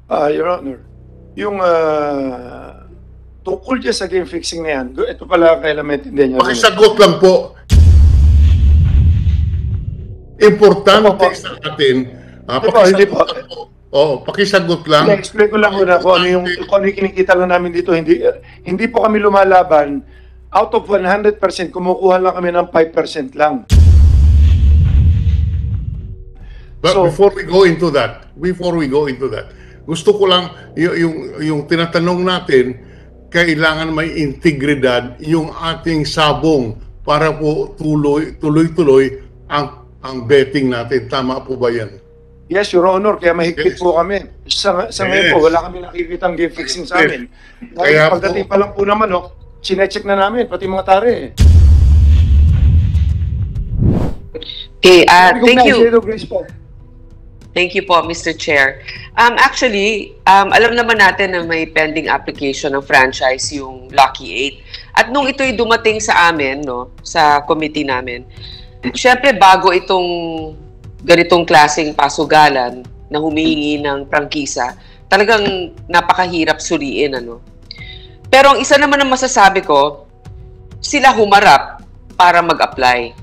Your Honor, yung tungkol dyan sa game fixing na yan, ito pala kailan maintindihan nyo. Pakisagot lang po. Importante sa atin. Hindi po. Pakisagot lang. I-explain ko lang muna kung ano yung kinikita lang namin dito. Hindi po kami lumalaban. Out of 100%, kumukuha lang kami ng 5% lang. But before we go into that, gusto ko lang yung tinatanong natin, kailangan may integridad yung ating sabong para po tuloy-tuloy ang betting natin. Tama po ba yan? Yes, Your Honor. Kaya mahigpit po kami. Sa ngayon po, wala kami nakikitang game fixing sa amin. Kaya pagdating pa lang po naman, sinecheck na namin, pati mga tare. Okay, thank you. Thank you po, Mr. Chair. Actually, alam naman natin na may pending application ng franchise yung Lucky 8. At nung ito'y dumating sa amin, sa committee namin, syempre bago itong ganitong klaseng pasugalan na humihingi ng prangkisa, talagang napakahirap suriin. Pero ang isa naman ang masasabi ko, sila humarap para mag-apply.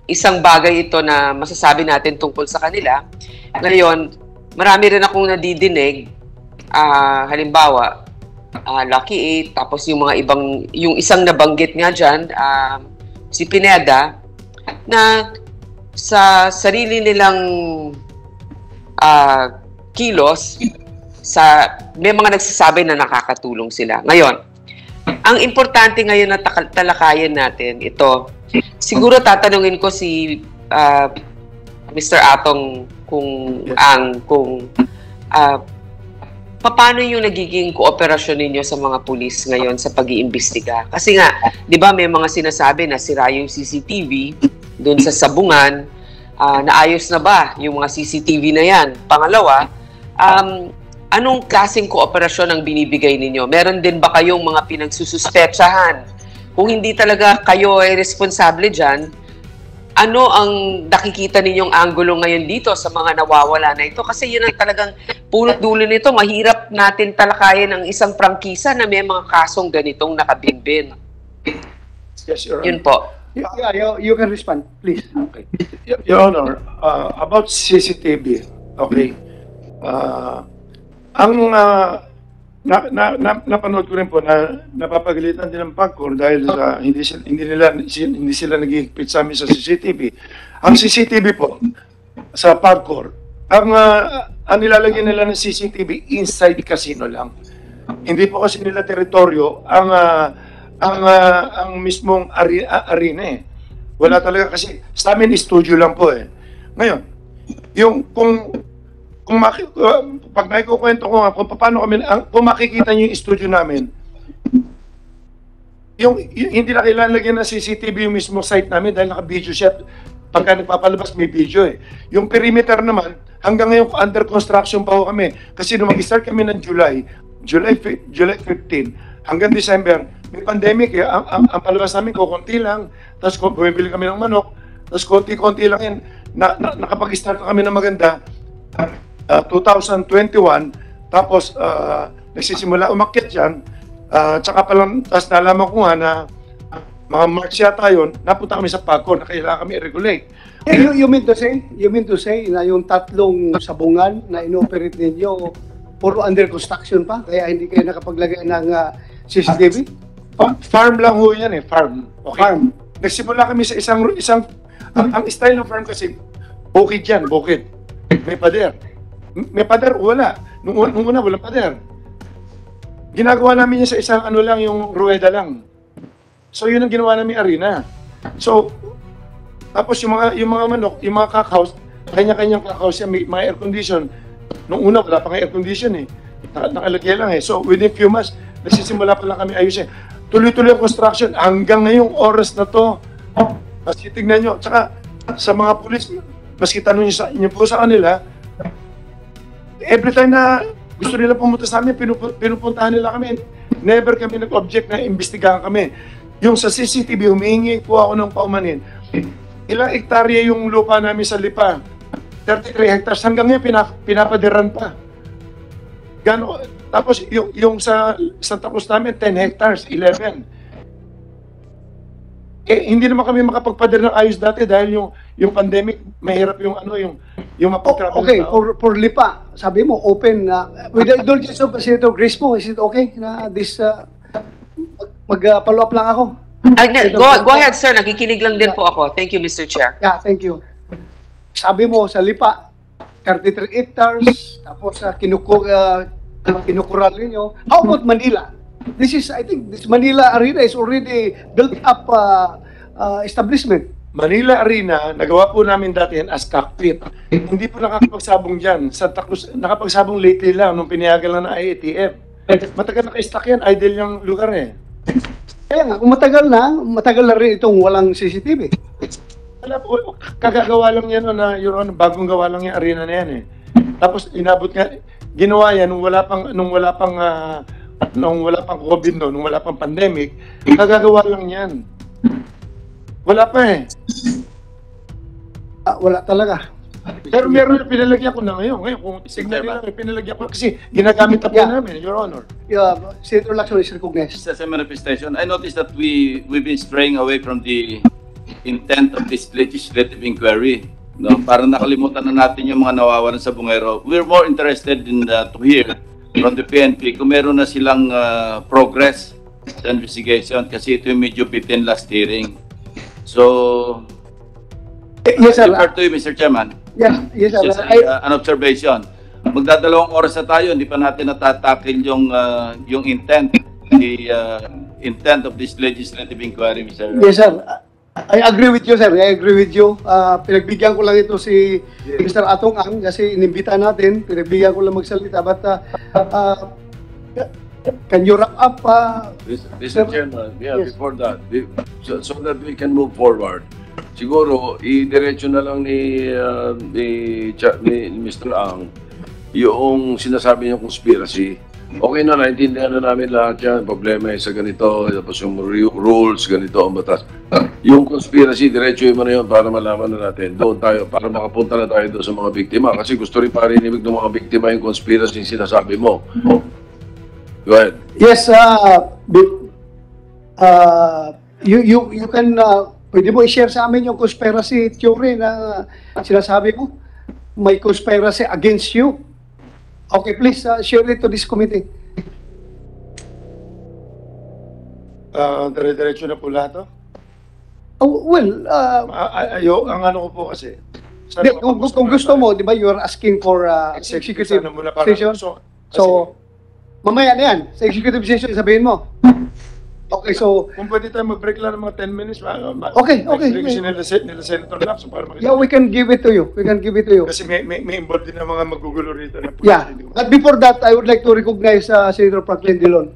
Isang bagay ito na masasabi natin tungkol sa kanila. Ngayon, marami rin akong nadidinig, halimbawa, Lucky 8, tapos yung mga yung isang nabanggit nga dyan, si Pineda, na sa sarili nilang kilos, may mga nagsasabi na nakakatulong sila. Ngayon, ang importante ngayon na talakayan natin, ito, siguro tatanungin ko si Mr. Atong paano yung nagiging kooperasyon ninyo sa mga pulis ngayon sa pag-iimbestiga? Kasi nga, di ba may mga sinasabi na sira yung CCTV doon sa Sabungan, naayos na ba yung mga CCTV na yan? Pangalawa, anong klaseng kooperasyon ang binibigay ninyo? Meron din ba kayong mga pinagsususpetsahan? Kung hindi talaga kayo ay responsable dyan, ano ang nakikita ninyong anggulo ngayon dito sa mga nawawala na ito? Kasi yun ang talagang punot dulo nito. Mahirap natin talakayin ang isang prangkisa na may mga kasong ganitong nakabinbin. Yes, Your Honor. Yun po. Yeah, you can respond, please. Okay. Your Honor, about CCTV, okay. Napanood ko rin po na napapagalitan din ng PAGCOR dahil sa hindi sila nag-higpit sa amin sa CCTV. Ang CCTV po sa PAGCOR, ang nilalagyan nila ng CCTV inside casino lang. Hindi po kasi nila teritoryo ang mismong arena eh. Wala talaga kasi sa amin studio lang po eh. Ngayon, yung pag may kukwento ko nga kung paano kung makikita niyo yung studio namin, yung hindi na kailangan lagyan ng CCTV yung mismo site namin dahil naka-video siya. Pagka nagpapalabas may video eh. Yung perimeter naman, hanggang ngayon under construction pa ho kami. Kasi nung mag-start kami ng July 15 hanggang December, may pandemic eh. Ang palabas namin kukunti lang, tapos bumibili kami ng manok, tapos konti-konti lang yan. Nakapag-start kami ng maganda 2021, tapos nagsisimula umakyat yan, tsaka palang, tapos nalaman ko nga na mga March yata yun, napunta kami sa PAGCOR na kailangan kami i-regulate. You mean to say na yung tatlong sabungan na inoperate ninyo puro under construction pa, kaya hindi kayo nakapaglagay ng CCTV? Farm lang ho yan eh, farm. Okay. Farm. Nagsimula kami sa isang ang style ng farm kasi bukid yan, bukid. May pader. May pader, wala. Nung una, walang pader. Ginagawa namin yan sa isang lang, yung rueda lang. So, yun ang ginawa namin arena. So, tapos yung mga manok, yung mga cockhouse, kanya-kanyang cockhouse yan, may air condition. Nung una, wala pa nga air condition eh. Nakalagay lang eh. So, within few months, nagsisimula pa lang kami ayusin. Tuloy-tuloy ang construction hanggang ngayong oras na to. Kasi tignan nyo. Tsaka, sa mga pulis, maski tanong nyo po sa kanila, every time na gusto nila pumunta sa amin, pinupuntahan nila kami. Never kami nag-object na imbestigahan kami. Yung sa CCTV, humihingi po ako ng paumanin. Ilang hektarya yung lupa namin sa Lipa. 33 hectares, hanggang ngayon pinapadiran pa. Tapos yung sa Santa Cruz namin, 10 hectares, 11. Hindi naman kami makapagpadir ng ayos dati dahil yung pandemic, mahirap yung mapag-travel. Okay, for Lipa, sabi mo, open na, with the indulgence of Senator Grace mo, is it okay na this, mag-follow up lang ako? Go ahead, sir. Nakikinig lang din po ako. Thank you, Mr. Chair. Yeah, thank you. Sabi mo, sa Lipa, 33 hectares, tapos kinukural ninyo. How about Manila? I think this Manila Arena is already built up establishment. Manila Arena, nagawa po namin dati yan as cockpit. Hindi po nakakapagsabong dyan. Santa Cruz, nakapagsabong lately lang nung pinayagan lang ng IATF. Matagal naka-stack yan, idle yung lugar eh. Kaya nga, kung matagal na rin itong walang CCTV. Wala po, kagagawa lang yan na bagong gawa lang yung arena na yan eh. Tapos inabot nga, ginawa yan nung wala pang COVID nung wala pang pandemic, kagagawa lang yan. Wala pa eh. Wala talaga. Pero meron na pinalagyan ko na ngayon. Ngayon, kung signal nila, pinalagyan ko kasi ginagamit na po namin, Your Honor. Senator Lacson is recognized. Just as a manifestation, I noticed that we've been straying away from the intent of this legislative inquiry. No, parang nakalimutan na natin yung mga nawawalan sa bungero. We're more interested in to hear from the PNP kung meron na silang progress sa investigation kasi ito yung medyo bitin last hearing. So, yes, sir. refer to you, Mr. Chairman. Yes, sir. Just an observation. Magdadalawang oras na tayo, hindi pa natin natatakil yung intent, the intent of this legislative inquiry, Mr. Yes, sir. I agree with you, sir. I agree with you. Pinagbigyan ko lang ito si Mr. Atong Ang kasi inimbita natin. Pinagbigyan ko lang magsalita. But can you wrap up? Mr. Chairman, Yes. before that, so that we can move forward, siguro, i-diretso na lang ni Mr. Ang yung sinasabi niyang conspiracy. Okay na, naintindihan na namin lahat yan. Problema sa ganito, tapos yung rules, ganito ang batas. Yung conspiracy, diretso mo na yun para malaman na natin. Doon tayo, para makapunta na tayo doon sa mga biktima. Kasi gusto rin parinig ng mga biktima yung conspiracy yung sinasabi mo. Go ahead. Yes, you can, pwede mo i-share sa amin yung conspiracy theory na sinasabi mo. May conspiracy against you. Okay, please share it to this committee. Dire-diretso na po lahat to? Ang ano ko po kasi. Kung gusto mo, di ba, you are asking for executive session. So, mamaya na yan. Sa executive session, sabihin mo. Okay, so... Kung pwede tayo mag-break lang ng mga 10 minutes. Okay. Nila Senator Lacson para makita. Yeah, we can give it to you. Kasi may involved din ng mga magugulo rito. Yeah. But before that, I would like to recognize Senator Franklin Dillon.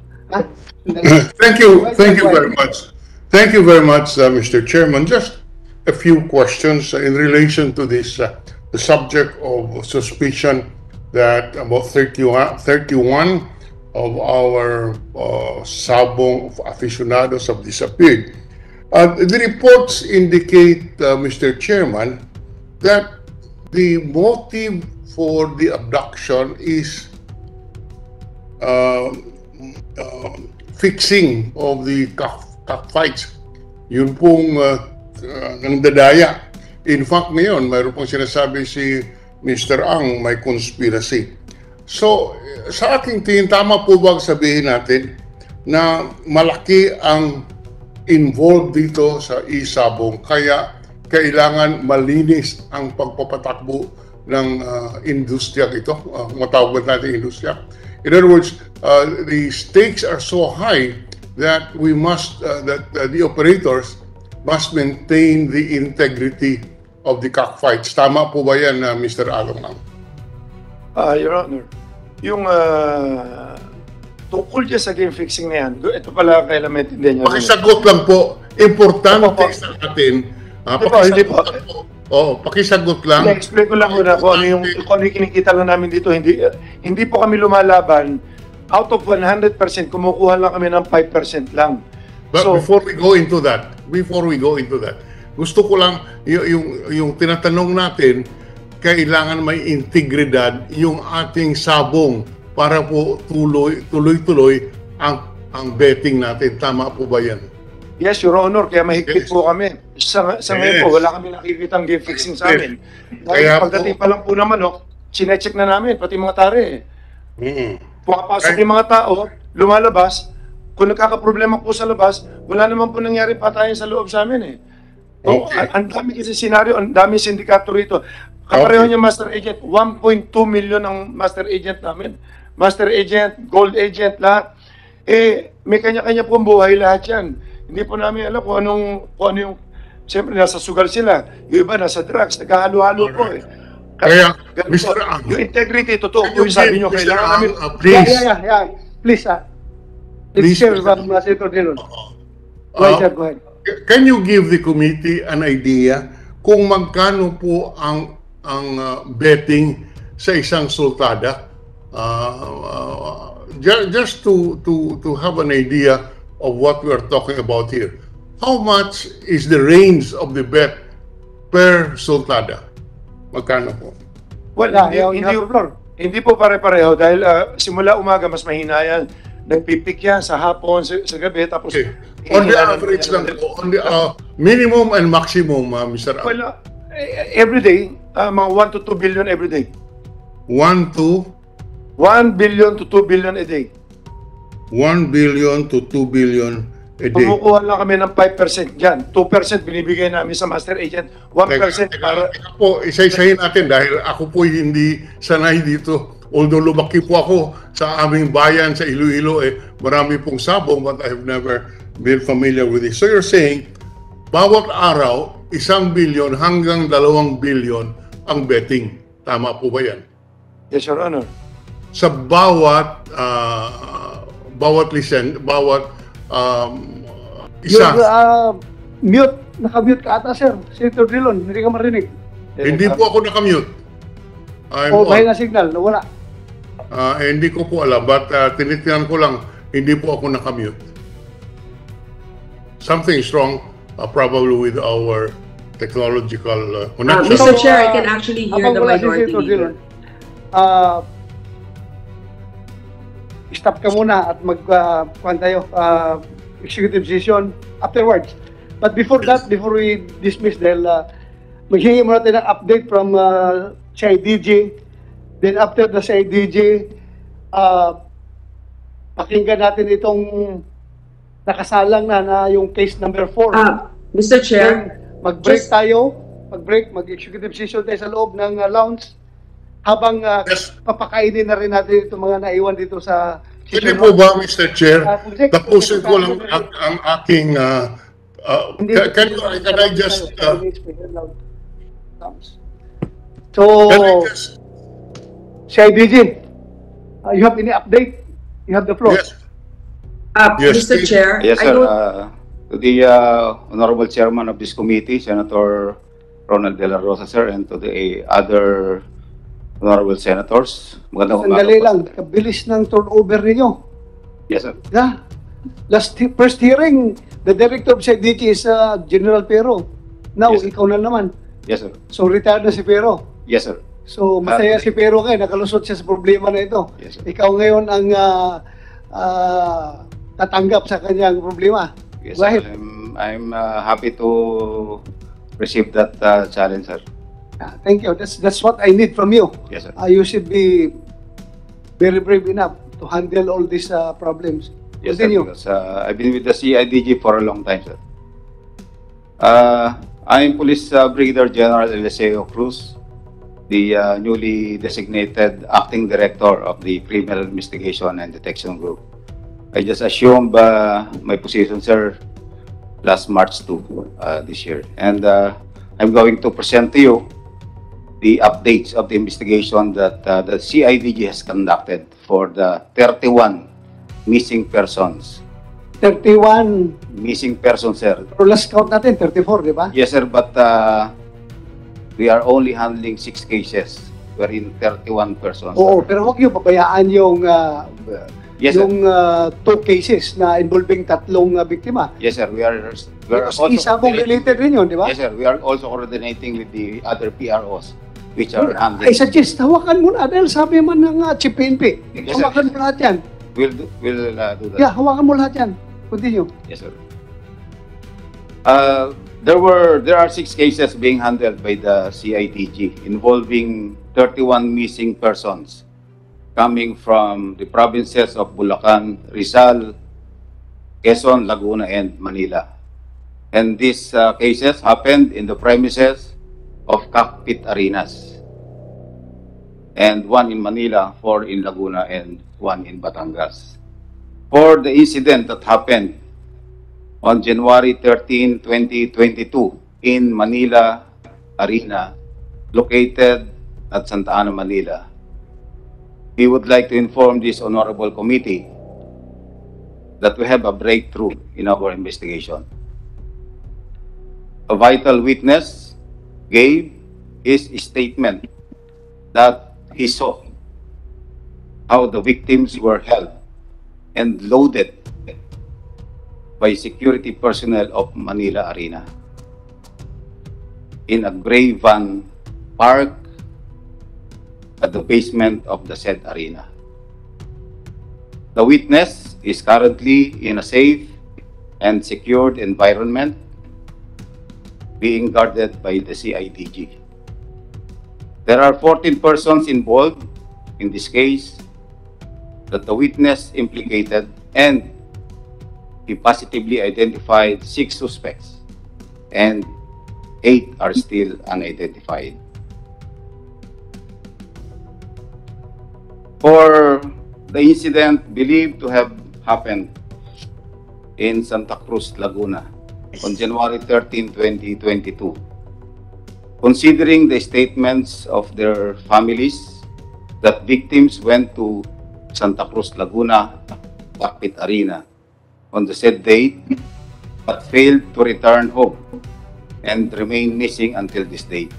Thank you very much. Thank you very much, Mr. Chairman. Just a few questions in relation to this, the subject of suspicion that about 31 of our sabong aficionados have disappeared. The reports indicate, Mr. Chairman, that the motive for the abduction is fixing of the cockfights. Yun pong nangdadaya. In fact, ngayon, mayroon pong sinasabi si Mr. Ang may conspiracy. So, sa aking tingin, tama po ba sabihin natin na malaki ang involved dito sa isabong kaya kailangan malinis ang pagpapatakbo ng industriya ito, matawag natin industriya. In other words, the stakes are so high that we must, the operators must maintain the integrity of the cockfights. Tama po ba yan, Mr. Along? Your Honor, yung tungkol dyan sa game fixing na yan, ito pala kailan maintindihan nyo. Pakisagot lang po. Importante sa atin. Pakisagot lang. Na-explain ko lang muna kung ano yung kinikita lang namin dito. Hindi po kami lumalaban. Out of 100%, kumukuha lang kami ng 5% lang. But before we go into that, gusto ko lang yung tinatanong natin kailangan may integridad yung ating sabong para po tuloy-tuloy ang betting natin. Tama po ba yan? Yes, Your Honor, kaya mahigpit Yes. po kami. Sa ngayon po, wala kami nakikitang game fixing sa amin. Dahil Kaya pagdating pa lang po ng manok, sinecheck na namin, pati mga tare. Pumapasok Ay. yung mga tao, lumalabas, kung nagkakaproblema po sa labas, wala naman po nangyari patayan sa loob sa amin eh. Oh, Okay. ang dami kasi senaryo, ang dami sindikato rito. Kapareho Okay. niya Master Agent, 1.2 million ang Master Agent namin. Master Agent, Gold Agent, lahat. Eh, may kanya-kanya pong buhay lahat yan. Hindi po namin alam kung ano yung, siyempre nasa sugal sila. Yung iba nasa drugs, nagkahalo-halo po eh. Kaya, Ganun Mr. po. Ang, Yung integrity, totoo can po you yung sabi give nyo, Mr. kailangan Ang, namin. please, Yeah. Please, Please, share Mr. Senator Dillon. Go ahead, sir, go ahead. can you give the committee an idea kung magkano po ang betting sa isang sultada? Just to have an idea of what we are talking about here. How much is the range of the bet per sultada? Magkano po? Well, Yeah, you have the floor. hindi po pare-pareho dahil simula umaga mas mahina yan. Nagpipik yan sa hapon, sa gabi, tapos... Okay. On the average lang po, on the minimum and maximum, Mr. Ang. Well, every day, mga 1 to 2 billion every day. 1 to 1 billion to 2 billion a day. 1 billion to 2 billion a day. Kumukuha lang kami ng 5% dyan. 2% binibigay namin sa Master Agent. 1% para... Teka po, isa-isahin natin dahil ako po hindi sanay dito. Although lumaki po ako sa aming bayan sa Iloilo, marami pong sabong, but I've never been familiar with it. So you're saying, bawat araw, 1 billion hanggang 2 billion ang betting. Tama po ba yan? Yes, Your Honor. Sa bawat isa. You're mute. Naka-mute ka ata, sir. Senator Dillon, hindi ka marinig. Hindi po ako nakamute. I'm O, on. mahina signal, nawala. Hindi ko po alam, but tinitinan ko lang, hindi po ako nakamute. Something is wrong, probably with our technological connection. Mr. Chair, I can actually hear Habang the wala si minority Senator leader. Dillon, stop ka muna at kuhan tayo, executive session afterwards. But before that, before we dismiss dahil maghingi muna tayo ng update from CIDG. Then after the CIDG, pakinggan natin itong nakasalang na yung case number 4. Mr. Chair, Then mag-break tayo, mag-executive session tayo sa loob ng lounge habang Yes. papakainin na rin natin itong mga naiwan dito sa Pwede session po hall. ba, Mr. Chair, Executive tapusin ko lang session. ang aking... can I just... So, can I just... CIDG, you have any update? You have the floor. Yes. Yes, Mr. please. Chair, Yes, I sir. don't, To the Honorable Chairman of this committee, Senator Ronald De La Rosa, sir, and to the other Honorable Senators. Magandang umaga Sandali po, lang, sir. kabilis ng turnover ninyo. Yes, sir. Yeah. First hearing, the director of CIDG is General Pero. Now, Yes, sir. ikaw na naman. Yes, sir. So, retired na si Pero. Yes, sir. So, masaya si Pero kayo, nakalusot siya sa problema na ito. Yes, sir. Ikaw ngayon ang tatanggap sa kanyang problema. Yes, Go ahead. sir. I'm happy to receive that challenge, sir. Thank you. That's what I need from you. Yes, sir. You should be very brave enough to handle all these problems. Yes, sir. Continue. Because I've been with the CIDG for a long time, sir. I'm Police Brigadier General Eliseo Cruz, the newly designated Acting Director of the Criminal Investigation and Detection Group. I just assumed my position, sir, last March 2 this year. And I'm going to present to you the updates of the investigation that the CIDG has conducted for the 31 missing persons. 31, Missing persons, sir. pero last count natin, 34, di ba? Yes, sir, but we are only handling 6 cases wherein 31 persons. Oo, pero huwag niyo pabayaan yung Yes, sir. yung 2 cases na involving 3 biktima. Yes, sir. We are Because isa mong related rin yun, di ba? Yes, sir. We are also coordinating with the other PROs which are I handling. suggest, hawakan mo na. Dahil sabi man ng Chief PNP, Yes, sir. hawakan mo lahat yan. We'll do that. Yeah, hawakan mo lahat yan. Continue. Yes, sir. There are 6 cases being handled by the CIDG involving 31 missing persons coming from the provinces of Bulacan, Rizal, Quezon, Laguna, and Manila. And these cases happened in the premises of Cockpit Arenas. And 1 in Manila, 4 in Laguna, and 1 in Batangas. For the incident that happened on January 13, 2022 in Manila Arena, located at Santa Ana, Manila, we would like to inform this honorable committee that we have a breakthrough in our investigation. A vital witness gave his statement that he saw how the victims were held and loaded by security personnel of Manila Arena in a gray van parked at the basement of the said arena. The witness is currently in a safe and secured environment being guarded by the CIDG. There are 14 persons involved in this case that the witness implicated, and he positively identified 6 suspects and 8 are still unidentified. For the incident believed to have happened in Santa Cruz, Laguna on January 13, 2022, considering the statements of their families that victims went to Santa Cruz, Laguna, Cockpit Arena on the said date but failed to return home and remain missing until this date.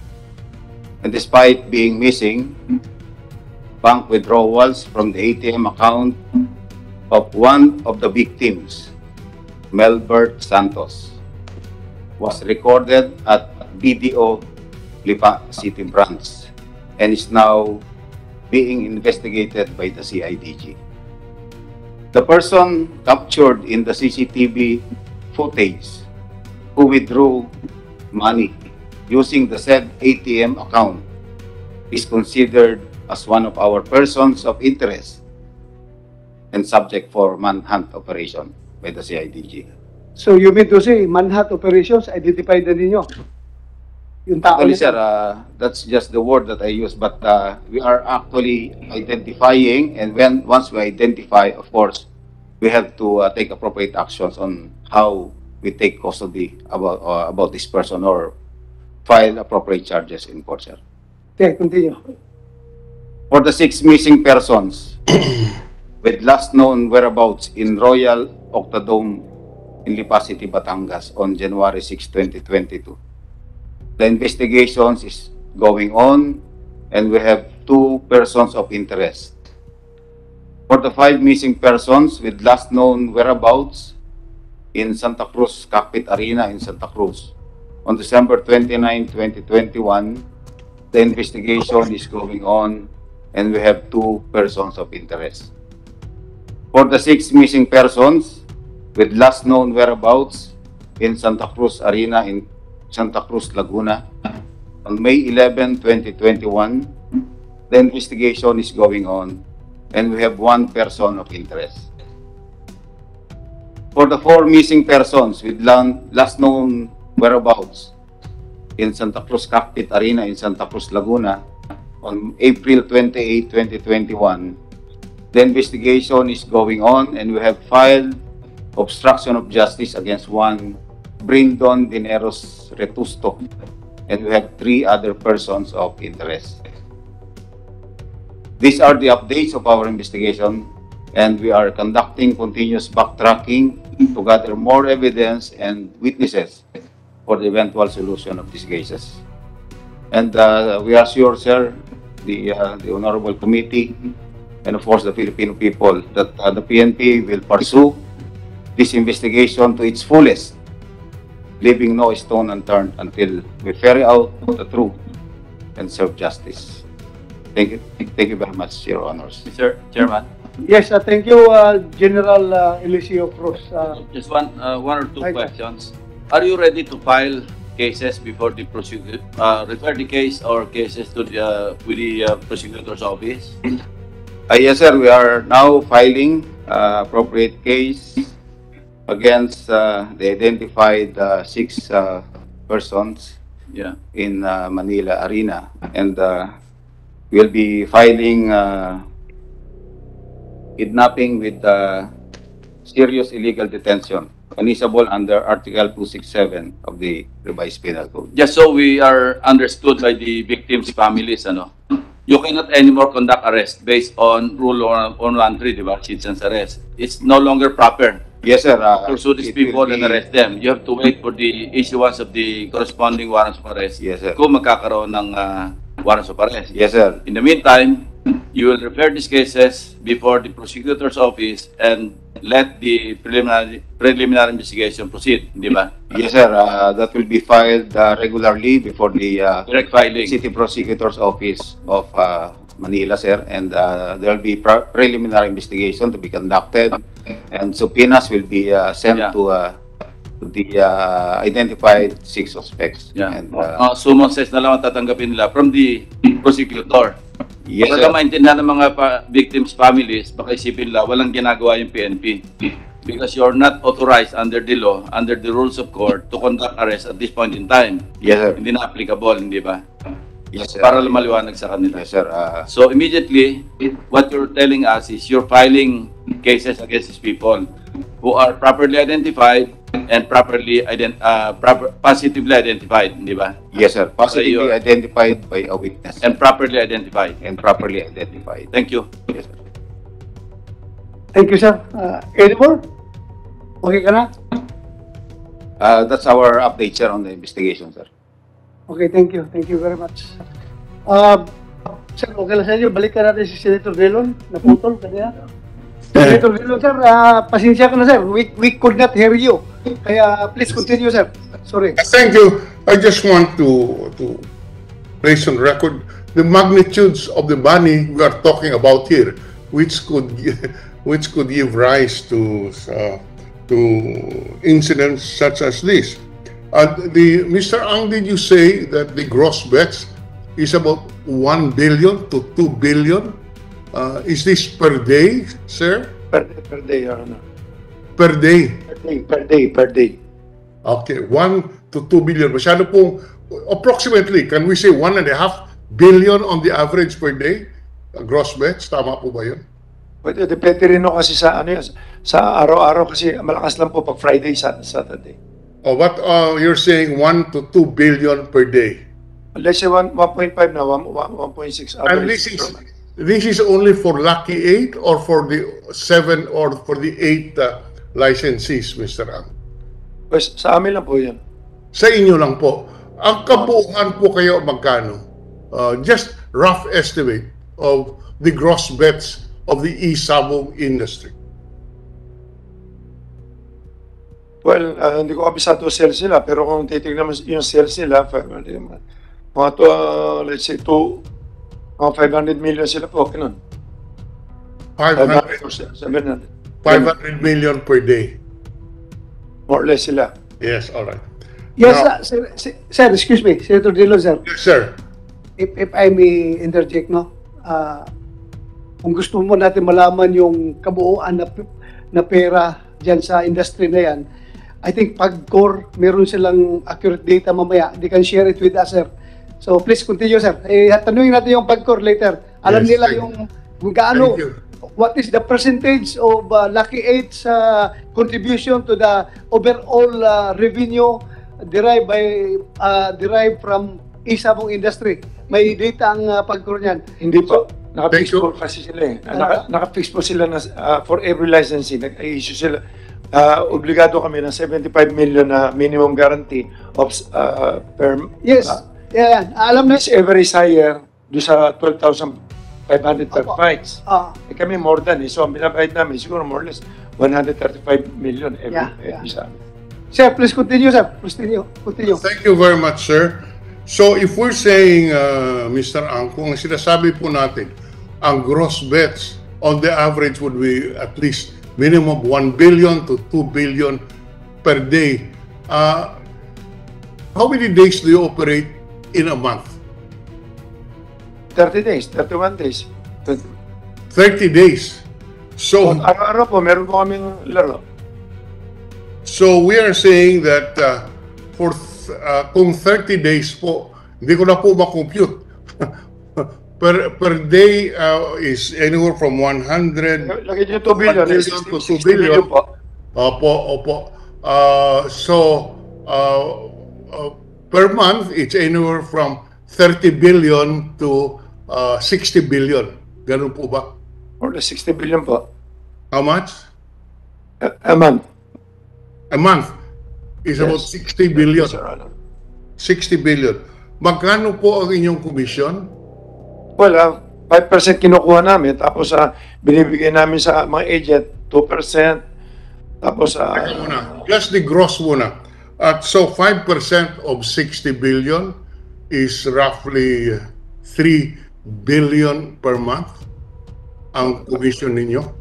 And despite being missing, bank withdrawals from the ATM account of one of the victims, Melbert Santos, was recorded at BDO Lipa City Branch and is now being investigated by the CIDG. The person captured in the CCTV footage who withdrew money using the said ATM account is considered as one of our persons of interest and subject for manhunt operation by the CIDG. So you mean to say, manhunt operations, identified na ninyo? Yung tao Actually, na- sir, that's just the word that I use, but we are actually identifying, and once we identify, of course, we have to take appropriate actions on how we take custody about this person or file appropriate charges in court, sir. Okay, continue. For the 6 missing persons with last known whereabouts in Royal Octodome in Lipa City, Batangas on January 6, 2022. The investigations is going on and we have 2 persons of interest. For the 5 missing persons with last known whereabouts in Santa Cruz Cockpit Arena in Santa Cruz on December 29, 2021, the investigation is going on and we have 2 persons of interest. For the 6 missing persons with last known whereabouts in Santa Cruz Arena in Santa Cruz, Laguna on May 11, 2021, the investigation is going on and we have 1 person of interest. For the 4 missing persons with last known whereabouts in Santa Cruz Cockpit Arena in Santa Cruz, Laguna on April 28, 2021, the investigation is going on and we have filed obstruction of justice against 1 Brindon Dineros Retusto and we have 3 other persons of interest. These are the updates of our investigation and we are conducting continuous backtracking to gather more evidence and witnesses for the eventual solution of these cases. And we are sure, sir, the Honorable Committee, and of course the Filipino people, that the PNP will pursue this investigation to its fullest, leaving no stone unturned until we ferry out the truth and serve justice. Thank you very much, Your Honors. Mr. Chairman, Yes, thank you, General Eliseo Cruz. just one or two Right. questions. Are you ready to file cases before the prosecutor, refer the case or cases to the with the prosecutor's office? Yes, sir. We are now filing appropriate case against the identified 6 persons Yeah. in Manila Arena, and we'll be filing kidnapping with serious illegal detention, punishable under Article 267 of the Revised Penal Code. Just so we are understood by the victims' families, you cannot anymore conduct arrest based on Rule 113, di ba? Citizen's arrest. It's no longer proper Yes, sir. to pursue these It will people and be- arrest them. You have to wait for the issuance of the corresponding warrants of arrest. Yes, sir. Kung magkakaroon ng warrants of arrest. Yes, sir. In the meantime, you will refer these cases before the prosecutor's office and let the preliminary investigation proceed, di ba? Yes, sir. That will be filed regularly before the Direct filing. City Prosecutor's Office of Manila, sir, and there will be preliminary investigation to be conducted, and subpoenas will be sent Yeah. to the identified 6 suspects. Yeah. And, Summons na lang ang tatanggapin nila from the prosecutor. yes, Para sir. maintindihan ng mga victims' families, baka isipin nila, walang ginagawa yung PNP. Because you're not authorized under the law, under the rules of court, to conduct arrest at this point in time. Yes, sir. Hindi na applicable, hindi ba? Yes, sir. Para maliwanag sa kanila. Yes, sir. So immediately, what you're telling us is you're filing cases against these people who are properly identified and positively identified, di ba? Yes, sir. Positively you're- identified by a witness And properly identified. and properly identified. Thank you. Yes, sir. Thank you, sir. Any more? Okay ka na? That's our update, sir, on the investigation, sir. Okay, thank you. Thank you very much. Sir, okay lang sa inyo. Balikan natin si Senator Drilon. Naputol kanina. Senator Drilon, sir, pasensya ka na, sir. We could not hear you. Kaya please continue, sir. Sorry. Thank you. I just want to place on record the magnitudes of the money we are talking about here, which could give rise to incidents such as this. Mr. Ang, did you say that the gross bets is about 1 billion to 2 billion? Is this per day, sir? Per day, Your Honor. Per day? Per day. Okay, 1 to 2 billion. Masyado pong, approximately, can we say 1.5 billion on the average per day? Gross bets, tama po ba yun? Pwede, depende rin no kasi sa ano yan, sa araw-araw kasi malakas lang po pag Friday, Saturday. Oh, but you're saying 1 to 2 billion per day. Let's say 1.5 na, 1.6 And average. this is only for Lucky 8 or for the 7 or for the 8 licensees, Mr. Ang? Pues, sa amin lang po yan. Sa inyo lang po. Ang kabuuan po kayo magkano? Just rough estimate of the gross bets of the e-sabong industry. Well, hindi ko kabisado sales nila, pero kung titignan mo yung sales nila, mga to, let's say, mga 500 million sila po, ganun. 500 or 700. 500 million per day. More or less sila. Yes, all right. Yes, Now- sir, excuse me, Senator Drilon, sir. Yes, sir. If I may interject, no? Kung gusto mo natin malaman yung kabuuan na pera dyan sa industry na yan, I think PAGCOR, meron silang accurate data mamaya. They can share it with us, sir. So please continue, sir. Tanungin natin yung PAGCOR later. Alam Yes, nila thank yung gaano, Thank you. what is the percentage of Lucky 8's contribution to the overall revenue derived from e-sabong industry. May data ang PAGCOR niyan. Hindi po. Naka-fix Thank you. po kasi sila eh. Naka-fix po sila na for every licensing. Nag-issue sila. Obligado kami ng 75 million na minimum guarantee of per Yes. Yeah, alam na. each ever is higher do sa 12,500 per Opo. fights. Kami more than eh. So ang binabayad namin siguro more or less 135 million every Yeah. sa amin. Sir, please continue, sir. Continue. Thank you very much, sir. So if we're saying, Mr. Ang, kung sinasabi po natin, ang gross bets on the average would be at least minimum 1 billion to 2 billion per day. How many days do you operate in a month? 30 days, 31 days. 30 days. So, Araw-araw po, meron po kaming laro. so we are saying that kung 30 days po, hindi ko na po makompute. per day is anywhere from 100 Lagay niyo 2 billion. 1 billion to 2 billion. po. Opo. Per month, it's anywhere from 30 billion to 60 billion. Ganun po ba? More than 60 billion po. How much? A month. A month is Yes. about 60 billion. Yes, Your Honor. 60 billion. Magkano po ang inyong komisyon? Well, 5% kinukuha namin, tapos binibigay namin sa mga agent, 2%, tapos Teka muna. Just the gross muna. At so 5% of 60 billion is roughly 3 billion per month ang commission ninyo.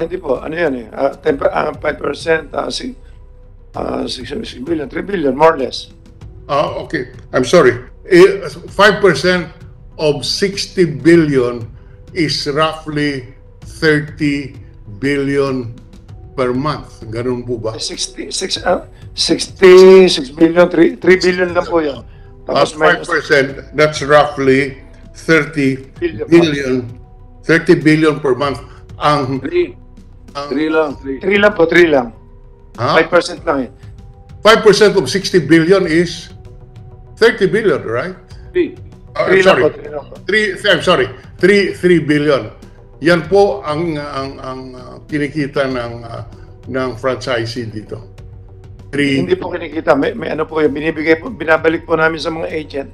hindi po, ano yan 5%, 6 billion, 3 billion, more or less. Okay. I'm sorry. 5% of 60 billion is roughly 30 billion per month. Ganun po ba? 66 billion, 3 billion lang po yan. At Tapos minus 5%, that's roughly 30 Billion. billion, 30 billion per month. Ang 3 lang, 3. 3 lang po, 3 lang. ha? 5% lang 5% of 60 billion is 30 billion, right? 3. I'm 3 lang sorry. po, 3 lang po. 3 billion. Yan po ang kinikita ng franchisee dito. Hindi po kinikita, may ano po yung binibigay po, binabalik po namin sa mga agent,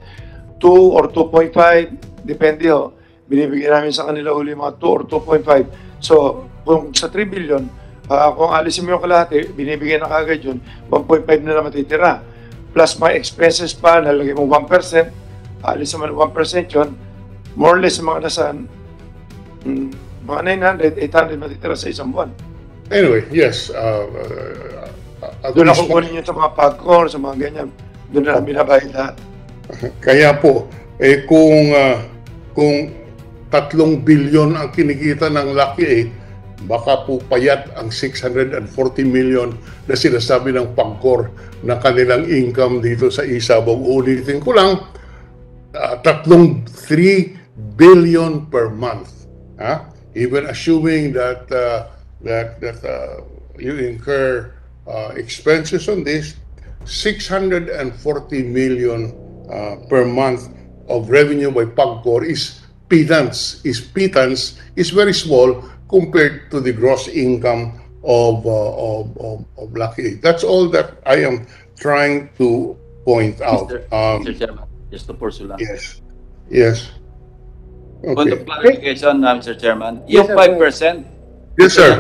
2 or 2.5, depende ho. Binibigay namin sa kanila uli mga 2 or 2.5. So, kung sa 3 billion, kung alisin mo yung kalahati, binibigay na kagad yun, 1.5 na lang matitira. Plus my expenses pa, nalagay mo 1%, alisin mo 1% yun, more or less mga nasa mga 900, 800 matitira sa isang buwan. Anyway, yes. At Doon least- ako kunin yun sa mga popcorn, sa mga ganyan. Doon na namin nabayad lahat. Kaya po, kung 3 billion ang kinikita ng Lucky 8, baka po payat ang 640 million na sinasabi ng Pagcor na kanilang income dito sa Isabong. Ulitin ko lang, 3 billion per month. Even assuming that you incur expenses on this, 640 million per month of revenue by Pagcor is pittance, is very small compared to the gross income of Lucky 8. That's all that I am trying to point out. Mr. Chairman, just to pursue lang. Yes. Point of Okay. clarification, Mr. Chairman. Yes, Yung sir. 5%. Yes, sir.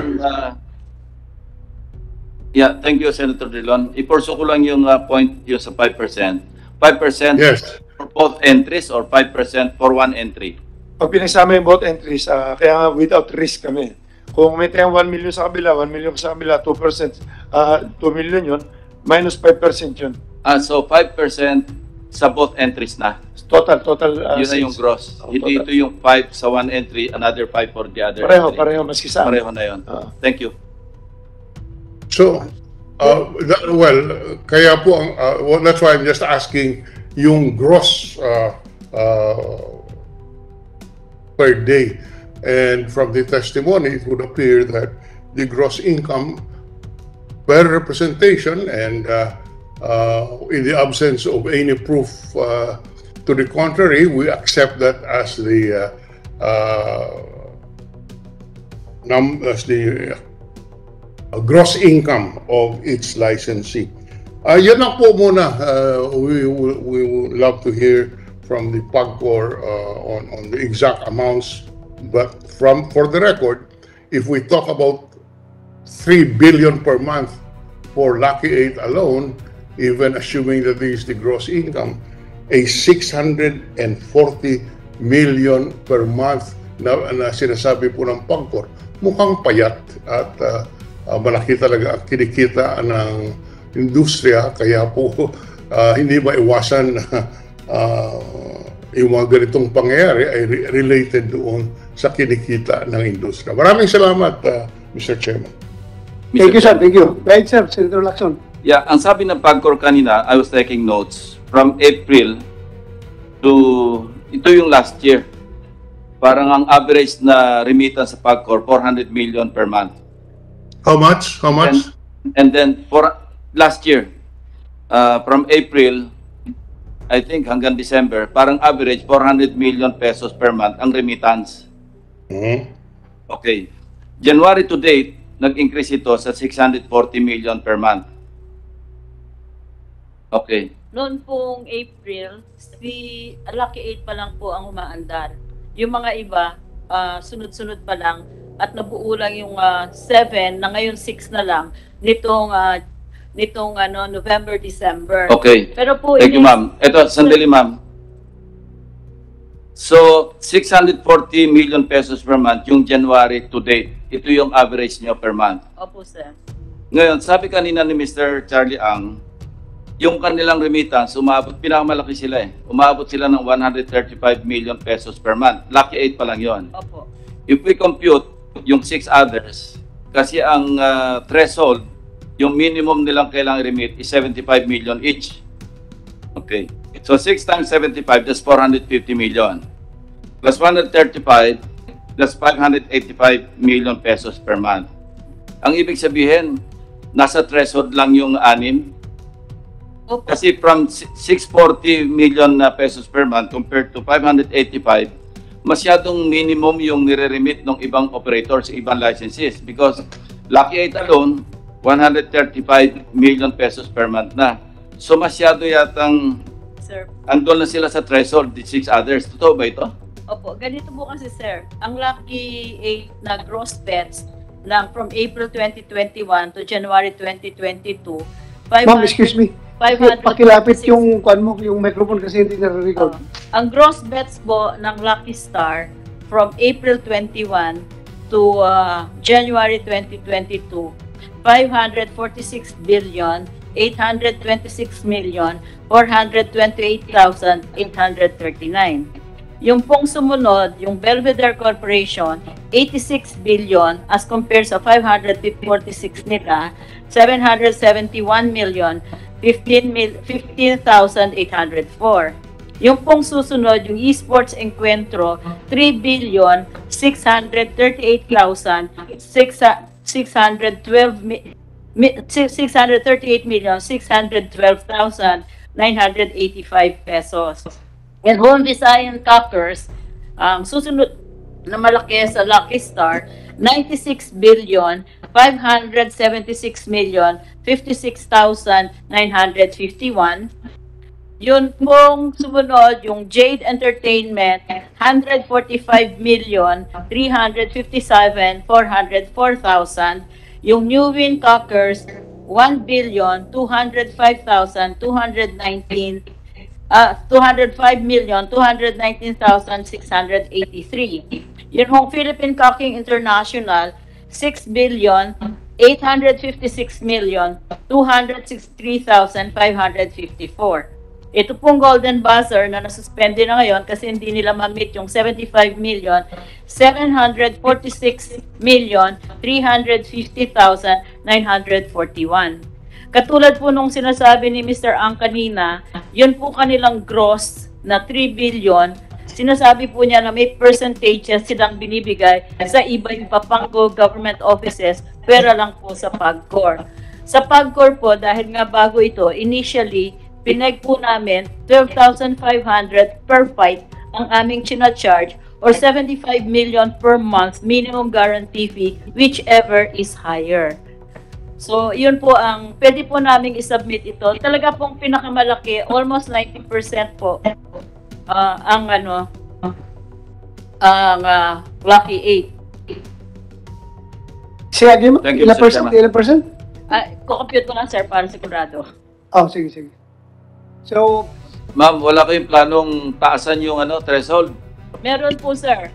Yeah, thank you, Senator Drilon. I-pursue ko lang yung point yung sa 5%. 5% Yes. for both entries or 5% for one entry? Pag pinagsama yung both entries, kaya nga without risk kami. Kung may tayong 1 million sa kabila, 1 million sa kabila, 2%, 2 million yun, minus 5% yun. So 5% sa both entries na. Total. Yun na yung gross. Oh, Hindi total. ito yung 5 sa one entry, another 5 for the other entry. Pareho, maski sa amin. Pareho na yun. Thank you. So, kaya po, that's why I'm just asking yung gross per day. And from the testimony, it would appear that the gross income per representation and in the absence of any proof to the contrary, we accept that as the gross income of each licensee. Yan lang po muna. We would love to hear from the Pagcor on the exact amounts. But for the record, if we talk about 3 billion per month for Lucky 8 alone, even assuming that this is the gross income, ay 640 million per month na sinasabi po ng PAGCOR. Mukhang payat at malaki talaga ang kinikita ng industriya, kaya po hindi maiwasan na yung mga ganitong pangyayari ay related doon sa kinikita ng industriya. Maraming salamat, Mr. Chairman. Thank you, sir. Thank you. Right, sir. Senator Lacson. Yeah, ang sabi ng PAGCOR kanina, I was taking notes, from April to, ito yung last year, parang ang average na remittance sa PAGCOR, 400 million per month. How much? How much? And then, for last year, from April, I think hanggang December, parang average 400 million pesos per month ang remittance. Okay. January to date, nag-increase ito sa 640 million per month. Okay. Noon pong April, si Lucky 8 pa lang po ang umaandar. Yung mga iba, sunod-sunod pa lang at nabuo lang yung 7 na ngayon 6 na lang nitong November, December. Okay. Pero po thank you, ma'am. Ito, sandali, ma'am. So, 640 million pesos per month yung January to date. Ito yung average nyo per month. Opo, sir. Ngayon, sabi kanina ni Mr. Charlie Ang, yung kanilang remittance, pinakamalaki sila eh. Umabot sila ng 135 million pesos per month. Lucky 8 pa lang yon. Opo. If we compute yung 6 others, kasi ang threshold, yung minimum nilang kailangang remit is 75 million each. Okay. So 6 times 75, that's 450 million. Plus 135, that's 585 million pesos per month. Ang ibig sabihin, nasa threshold lang yung 6. Kasi from 640 million pesos per month compared to 585, masyadong minimum yung nire-remit ng ibang operators, ibang licenses. Because Lucky 8 alone, 135 million pesos per month na. So masyado yatang andun na sila sa threshold, the 6 others. Totoo ba ito? Opo, ganito po kasi sir. Ang Lucky 8 na gross bets lang from April 2021 to January 2022, Ma'am, excuse me. Pakilapit yung yung microphone kasi hindi nare-record. Ang gross bets po ng Lucky Star from April 21 to January 2022, 546 billion 826 million 428,839. Yung pong sumunod, yung Belvedere Corporation, 86 billion as compared sa 546 nila, 771 million 15,804. Yung pong susunod, yung Esports Encuentro, 3 billion 638,612,985 pesos. And Home Visayan Cockers, ang susunod na malaki sa Lucky Star, 96 billion 576 million 56,951. Yun pong sumunod, yung Jade Entertainment, 145 million 357,404,000. Yung New Win Cockers, 1 billion 205,219. 205,219,683. Yun hong Philippine Cocking International, 6 billion 856,263,554. Ito pong Golden Buzzer na nasuspende na ngayon kasi hindi nila ma-meet yung 75,746,350,941. Katulad po nung sinasabi ni Mr. Ang kanina, yun po kanilang gross na 3 billion. Sinasabi po niya na may percentages silang binibigay sa iba-iba pang government offices, pera lang po sa PAGCOR. Sa PAGCOR po, dahil nga bago ito, initially, pinag po namin 12,500 per fight ang aming charge or 75 million per month minimum guarantee fee, whichever is higher. So, yun po ang pwede po namin isubmit ito. Talaga pong pinakamalaki, almost 90% po ang Lucky 8. Sige, mo, Thank you, ilang Mr. percent? Chairman. Ilang percent? Kukompute ko lang, sir, para sigurado. Oh, sige, sige. So, Ma'am, wala kayong planong taasan yung threshold? Meron po, sir.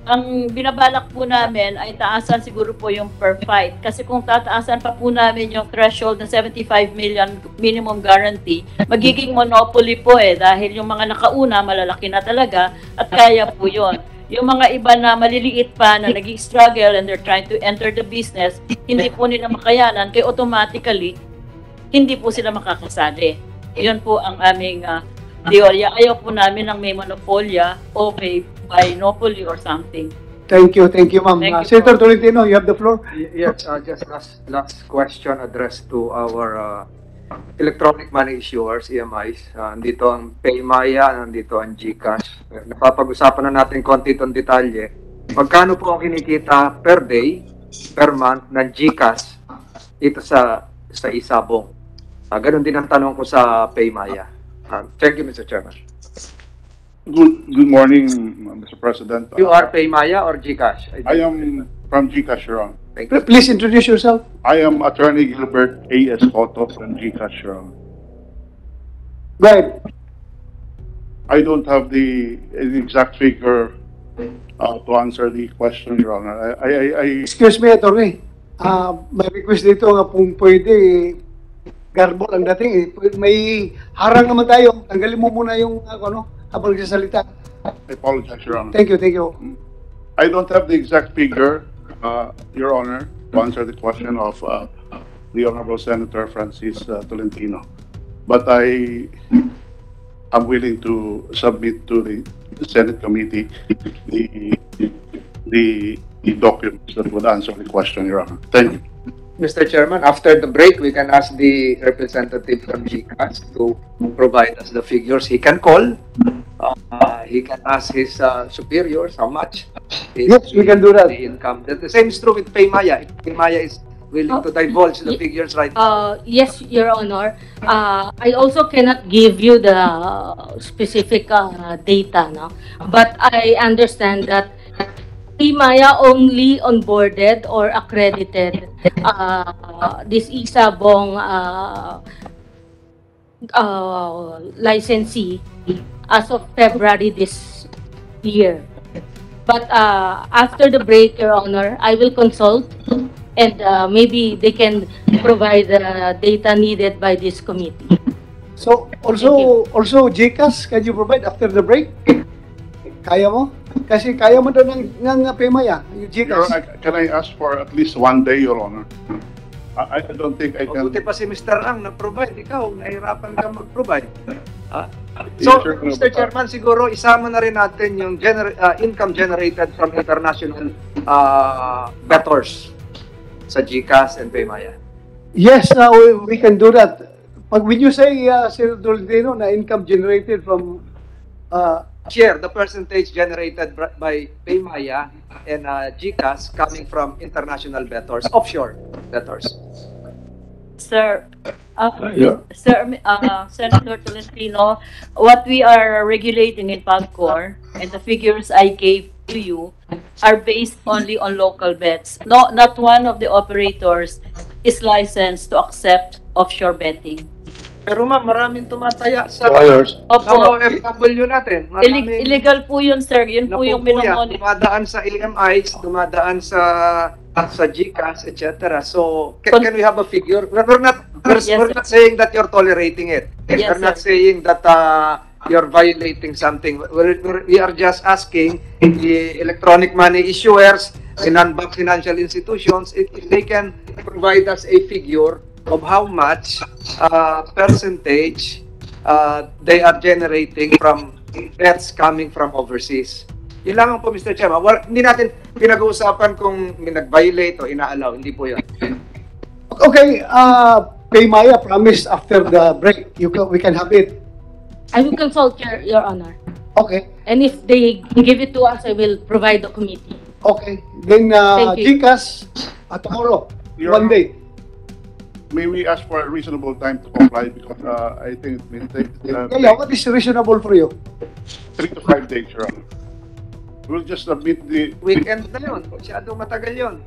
Ang binabalak po namin ay taasan siguro po yung per fight. Kasi kung tataasan pa po namin yung threshold na 75 million minimum guarantee, magiging monopoly po dahil yung mga nakauna malalaki na talaga at kaya po yun. Yung mga iba na maliliit pa na nag-struggle and they're trying to enter the business, hindi po nila makayanan, kaya automatically, hindi po sila makakasali. Yun po ang aming teorya. Ayaw po namin ng may monopolya o may binopoly or something. Thank you, ma'am. Thank you Senator po. Tolentino, you have the floor. Yes, just last question addressed to our electronic money issuers, EMIs. Nandito ang Paymaya, nandito ang GCash. Napapag-usapan na natin konti itong detalye. Magkano po ang kinikita per day, per month ng GCash dito sa Isabong? Ganun din ang tanong ko sa Paymaya. Thank you, Mr. Chairman. Good morning, Mr. President. You are Paymaya or GCash? I am from GCash, Your Honor. Thank you. Please introduce yourself. I am Attorney Gilbert A.S. Cotto from GCash, Your Honor. Go ahead. I don't have the exact figure to answer the question, Your Honor. Excuse me, attorney. May request dito nga kung pwede garbol ang dating. May harang naman tayo. Tanggalin mo muna yung habang nagsasalita. I apologize, Your Honor. Thank you. I don't have the exact figure, Your Honor, to answer the question of the Honorable Senator Francis Tolentino. But I am willing to submit to the Senate committee the documents that would answer the question, Your Honor. Thank you. Mr. Chairman, after the break, we can ask the representative from GCash to provide us the figures. He can call. He can ask his superiors how much is Yes, we can do that. the income. The same is true with Paymaya. If Paymaya is willing to divulge the figures right now. Yes, Your Honor. I also cannot give you the specific data, no? But I understand that Paymaya only onboarded or accredited this Isabong licensee as of February this year. But after the break, Your Honor, I will consult and maybe they can provide the data needed by this committee. So, also GCash, can you provide after the break? Kaya mo? Kasi kaya mo daw ng Paymaya, yung Your GCash. Honor, can I ask for at least 1 day, Your Honor? I don't think I can. Buti pa si Mr. Ang nag-provide. Ikaw, nahirapan ka mag-provide. Yes, So, sir. Mr. Chairman, siguro isama na rin natin yung income generated from international debtors sa GCash and Paymaya. Yes, we can do that. When you say, Senator Tolentino, na income generated from Share the percentage generated by Paymaya and GCash coming from international debtors, offshore debtors. Sir, Senator Tolentino, what we are regulating in PAGCOR and the figures I gave to you are based only on local bets. No, not one of the operators is licensed to accept offshore betting. Pero ma'am, maraming tumataya sa Opo, OFW natin. illegal po yun, sir. Yun po yung minomonitor. Dumadaan sa AMIs, dumadaan sa GCash, etc. So, can we have a figure? We're not saying that you're tolerating it. Yes, We're not sir. saying that you're violating something. We are just asking the electronic money issuers and non-bank financial institutions if they can provide us a figure of how much percentage they are generating from bets coming from overseas. Yun lamang po, Mr. Chairman. Hindi natin pinag-uusapan kung may nag-violate o ina-allow. Hindi po yun. Okay, Paymaya promised after the break, we can have it. I will consult, Your Honor. Okay, And if they give it to us, I will provide the committee. okay. Then Thank you. GCash, tomorrow, Your 1 day. May we ask for a reasonable time to comply because I think it may take What is reasonable for you? 3 to 5 days, Your Honor. We'll just submit the... Weekend na yun. Masyadong matagal yun.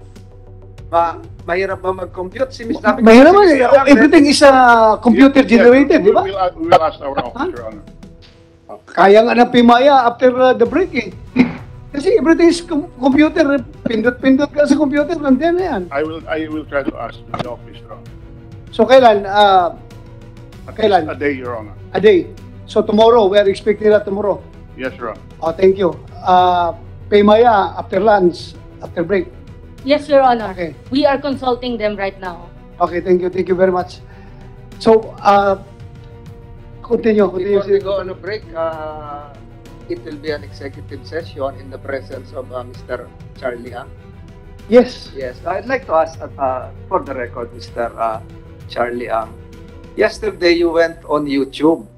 Mahirap ba mag-compute? Si Ms. David? Mahirap man. Everything is computer generated, di ba? We will ask our office, Your Honor. Kaya nga ng Pimaya after the break eh. Kasi everything is computer. Pindot-pindot ka sa computer, nandiyan na yan. I will try to ask the office, Your Honor. So kailan? Kailan? A day, Your Honor. A day. So tomorrow, we are expecting that tomorrow. Yes, Your Honor. Oh, thank you. Pimaya after lunch, after break. Yes, Your Honor. Okay. We are consulting them right now. Okay, thank you. Thank you very much. So, continue. Before we go on a break, it will be an executive session in the presence of Mr. Charlie Ang. Yes. Yes, I'd like to ask, for the record, Mr. Charlie Ang. Yesterday, you went on YouTube.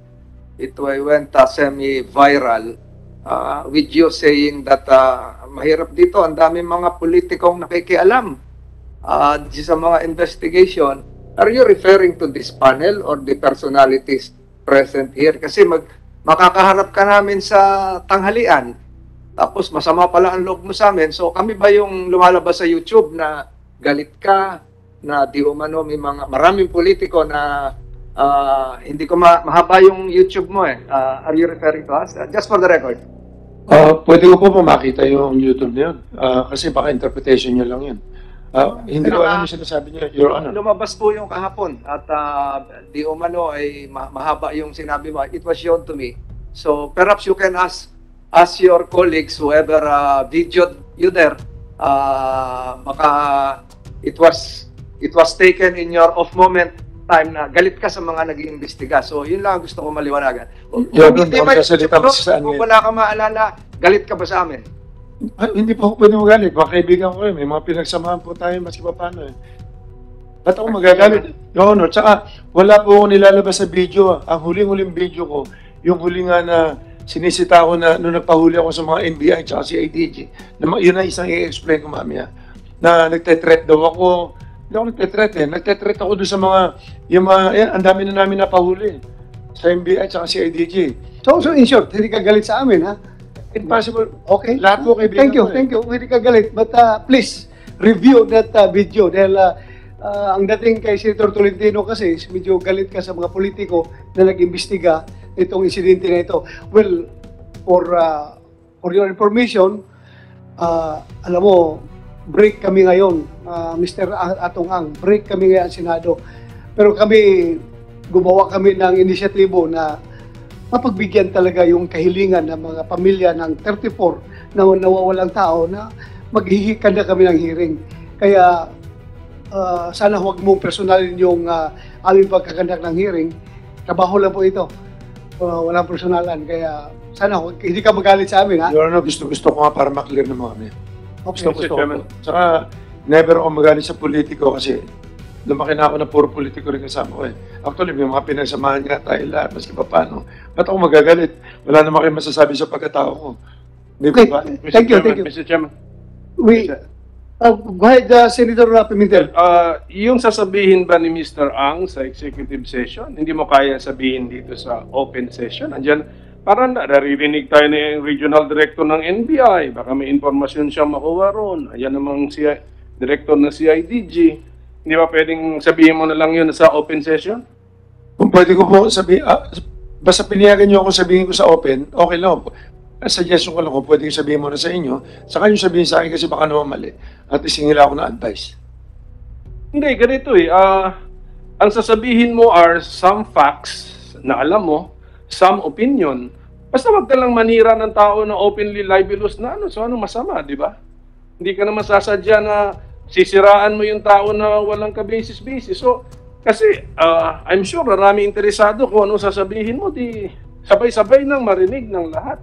It went semi-viral with you saying that mahirap dito, ang daming mga politikong nakikialam sa mga investigation. Are you referring to this panel or the personalities present here? Kasi makakaharap ka namin sa tanghalian, tapos masama pala ang loob mo sa amin. So kami ba yung lumalabas sa YouTube na galit ka, na di umano may maraming politiko na hindi ko mahaba yung YouTube mo eh. Are you referring to us? Just for the record. Pwede ko po makita yung YouTube na yun. Kasi baka interpretation nyo lang yun. Hindi ko alam yung sinasabi niyo, Your Honor. Lumabas po yung kahapon at di umano ay mahaba yung sinabi mo. It was shown to me. So perhaps you can ask your colleagues, whoever videoed you there, baka it was taken in your off moment time na galit ka sa mga nag-iimbestiga. So, yun lang gusto ko maliwanagan. Kung wala ka maalala, galit ka ba sa amin? Hindi po ako pwede magalit. Mga kaibigan ko may mga pinagsamahan po tayo maski pa paano eh. Ba't ako magagalit? Your Honor, tsaka wala po ako nilalabas sa video. Ang huling-huling video ko, yung huling nga na sinisita ko na nung nagpahuli ako sa mga NBI tsaka si ADG. Yun na isang i-explain ko mamaya. Na nagte-threat daw ako. Hindi ako nagte-threat eh. Nagte-threat ako doon sa mga, ang dami na namin napahuli. Sa NBI at si IDG. So in short, hindi ka galit sa amin, ha? Impossible. Okay. Lahat po kaibigan ko Thank you. Hindi ka galit. But please, review that video. Dahil ang dating kay Senator Tolentino kasi, medyo galit ka sa mga politiko na nag-imbestiga itong insidente na ito. Well, for your information, alam mo, break kami ngayon, Mr. Atong Ang, break kami ngayon sa Senado. Pero gumawa kami ng inisyatibo na mapagbigyan talaga yung kahilingan ng mga pamilya ng 34 na nawawalang tao na maghihikanda kami ng hearing. Kaya sana huwag mong personalin yung aming pagkakandak ng hearing. Trabaho lang po ito. Walang personalan. Kaya sana hindi ka magalit sa amin, ha? Your Honor, gusto ko nga para maklear na mga kami. Okay, Gusto ko. Saka, never ako magalit sa politiko kasi lumaki na ako na puro politiko rin kasama ko eh. Actually, may mga pinagsamahan nga tayo lahat, maski pa paano. Ba't ako magagalit? Wala naman kayo masasabi sa pagkatao ko. Okay. Ba? Thank you. Mr. Chairman. Go ahead, Senator Pimentel. Yung sasabihin ba ni Mr. Ang sa executive session, hindi mo kaya sabihin dito sa open session? Andiyan, parang naririnig tayo na yung regional director ng NBI. Baka may informasyon siya makuha ron. Ayan namang si director ng CIDG. Hindi ba pwedeng sabihin mo na lang yun sa open session? Kung pwede ko po sabihin, basta pinihagan niyo ako sabihin ko sa open, okay lang. Suggestion ko lang kung pwede sabihin mo na sa inyo. Saka yung sabihin sa akin kasi baka naman mali. At isingila ako na advice. Hindi, ganito eh. Ang sasabihin mo are some facts na alam mo, some opinion. Basta wag ka lang manira ng tao na openly libelous na so anong masama, di ba? Hindi ka naman sasadya na sisiraan mo yung tao na walang ka-basis-basis. So, kasi I'm sure marami interesado kung anong sasabihin mo, di sabay-sabay nang marinig ng lahat.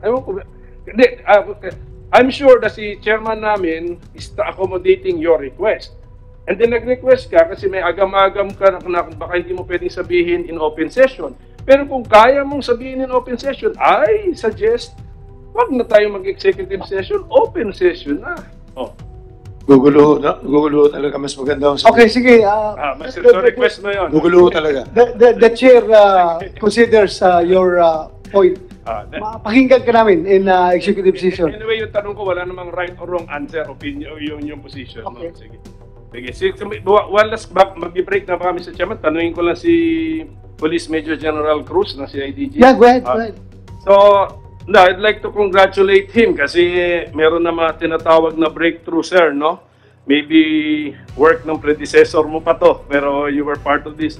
I'm sure na si chairman namin is accommodating your request. And then nag-request ka kasi may agam-agam ka na baka hindi mo pwedeng sabihin in open session. Pero kung kaya mong sabihin in open session, I suggest, wag na tayo mag-executive session, open session na. Gugulo talaga, mas maganda. Okay, sige. So request mo yun. Gugulo talaga. The chair considers your point. Pakinggan ka namin in executive session. Anyway, yung tanong ko, wala namang right or wrong answer, opinion, yung position. Okay. No? Sige. Sige, one last mag-break na pa kami sa chairman. Tanungin ko lang si Police Major General Cruz na si IDG. Yeah, go ahead, go ahead. So, no, I'd like to congratulate him kasi meron na mga tinatawag na breakthrough, sir, no? Maybe work ng predecessor mo pa to, pero you were part of this.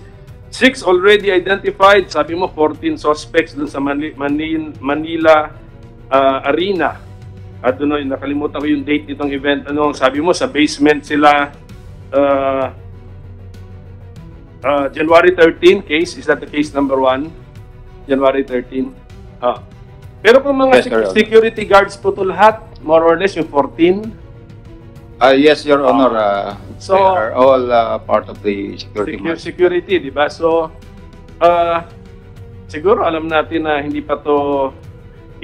6 already identified, sabi mo 14 suspects dun sa Manila Arena. At doon, nakalimutan ko yung date nitong event. Ano, sabi mo sa basement sila January 13 case. Is that the case number 1? January 13. Pero kung mga security guards po to lahat, more or less yung 14? Yes, Your Honor. So, they are all part of the security, di ba? So, siguro alam natin na hindi pa to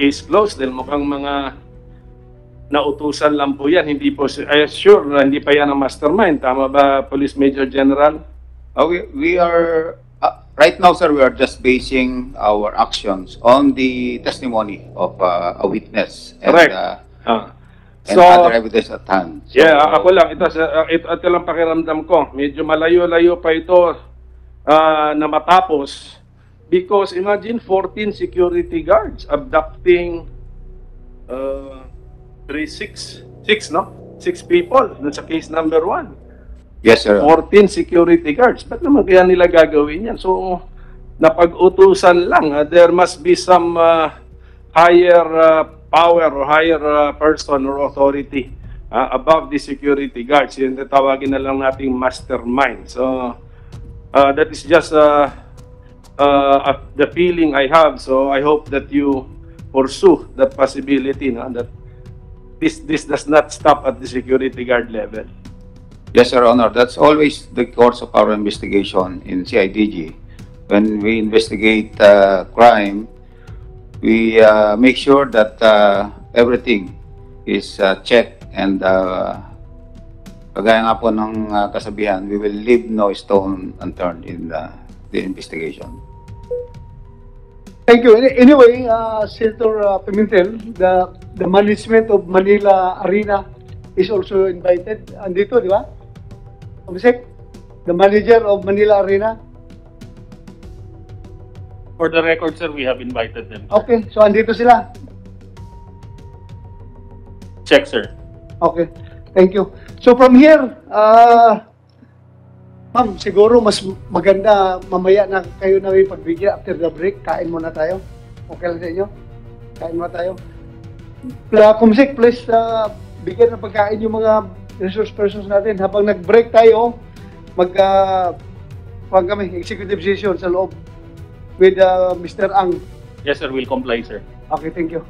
case closed dahil mukhang mga nautusan lang po yan. Hindi po, I assure na hindi pa yan ang mastermind. Tama ba, Police Major General? We are, right now, sir, we are just basing our actions on the testimony of a witness. Correct. And other evidence at hand. So, yeah, ako lang. Ito lang pakiramdam ko. Medyo malayo-layo pa ito na matapos. Because imagine 14 security guards abducting 6 people dun sa case number 1. Yes, sir. 14 security guards. Ba't naman kaya nila gagawin yan? So, napag-utusan lang. There must be some higher power or higher person or authority above the security guards. Yun tawagin na lang nating mastermind. So, that is just the feeling I have. So, I hope that you pursue that possibility, no? That this does not stop at the security guard level. Yes, Your Honor. That's always the course of our investigation in CIDG. When we investigate crime, we make sure that everything is checked and kagaya nga po ng kasabihan, we will leave no stone unturned in the investigation. Thank you. Anyway, Senator Pimentel, the management of Manila Arena is also invited. Andito, di ba? Komisek, the manager of Manila Arena. For the record, sir, we have invited them. Okay, so andito sila. Check, sir. Okay, thank you. So from here, ma'am, siguro mas maganda mamaya na kayo na may pagbigyan after the break. Kain muna tayo. Okay lang sa inyo? Kain muna tayo. Kumsik, please bigyan ng pagkain yung mga resource persons natin. Habang nag-break tayo, kami, executive session sa loob with Mr. Ang. Yes, sir. We'll comply, sir. Okay, thank you.